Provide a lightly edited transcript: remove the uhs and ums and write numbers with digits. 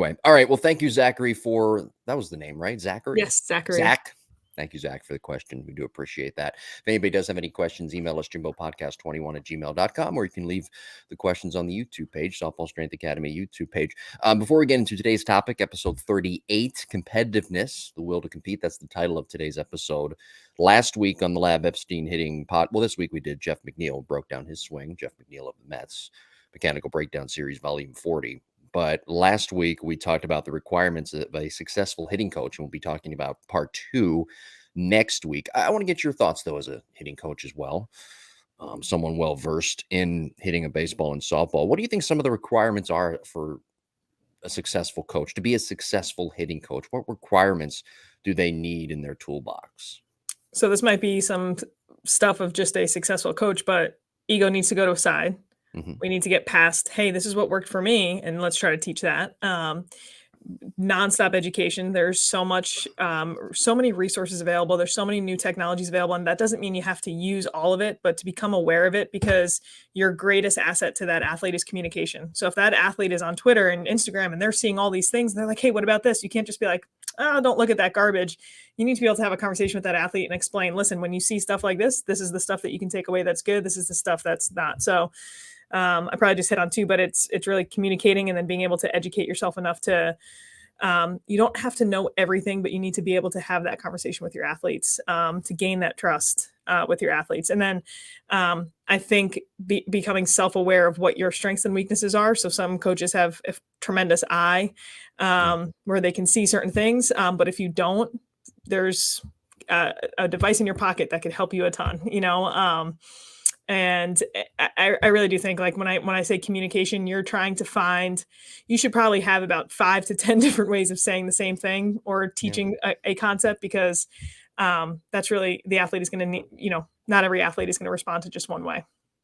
Anyway, all right. Well, thank you, Zachary, for that was the name, right? Zachary? Yes, Zachary. Zach. Thank you, Zach, for the question. We do appreciate that. If anybody does have any questions, email us jimbopodcast21@gmail.com, or you can leave the questions on the YouTube page, Softball Strength Academy YouTube page. Before we get into today's topic, episode 38, Competitiveness, the Will to Compete. That's the title of today's episode. Last week on the Lab Epstein hitting pot. Well, this week we did Jeff McNeil, broke down his swing. Jeff McNeil of the Mets, Mechanical Breakdown Series, Volume 40. But last week, we talked about the requirements of a successful hitting coach, and we'll be talking about part 2 next week. I want to get your thoughts, though, as a hitting coach as well, someone well-versed in hitting a baseball and softball. What do you think some of the requirements are for a successful coach, to be a successful hitting coach? What requirements do they need in their toolbox? So this might be some stuff of just a successful coach, but ego needs to go to a side. We need to get past, hey, this is what worked for me, and let's try to teach that. Nonstop education. There's so much, so many resources available. There's so many new technologies available, and that doesn't mean you have to use all of it, but to become aware of it, because your greatest asset to that athlete is communication. So if that athlete is on Twitter and Instagram and they're seeing all these things, and they're like, hey, what about this? You can't just be like, oh, don't look at that garbage. You need to be able to have a conversation with that athlete and explain, listen, when you see stuff like this, this is the stuff that you can take away that's good. This is the stuff that's not. So I probably just hit on 2, but it's really communicating and then being able to educate yourself enough to, you don't have to know everything, but you need to be able to have that conversation with your athletes to gain that trust with your athletes. And then I think becoming self-aware of what your strengths and weaknesses are. So some coaches have a tremendous eye where they can see certain things. But if you don't, there's a device in your pocket that could help you a ton, and I really do think, like, when I say communication, you're trying to find, you should probably have about 5 to 10 different ways of saying the same thing or teaching a concept, because that's really, the athlete is going to need, not every athlete is going to respond to just one way.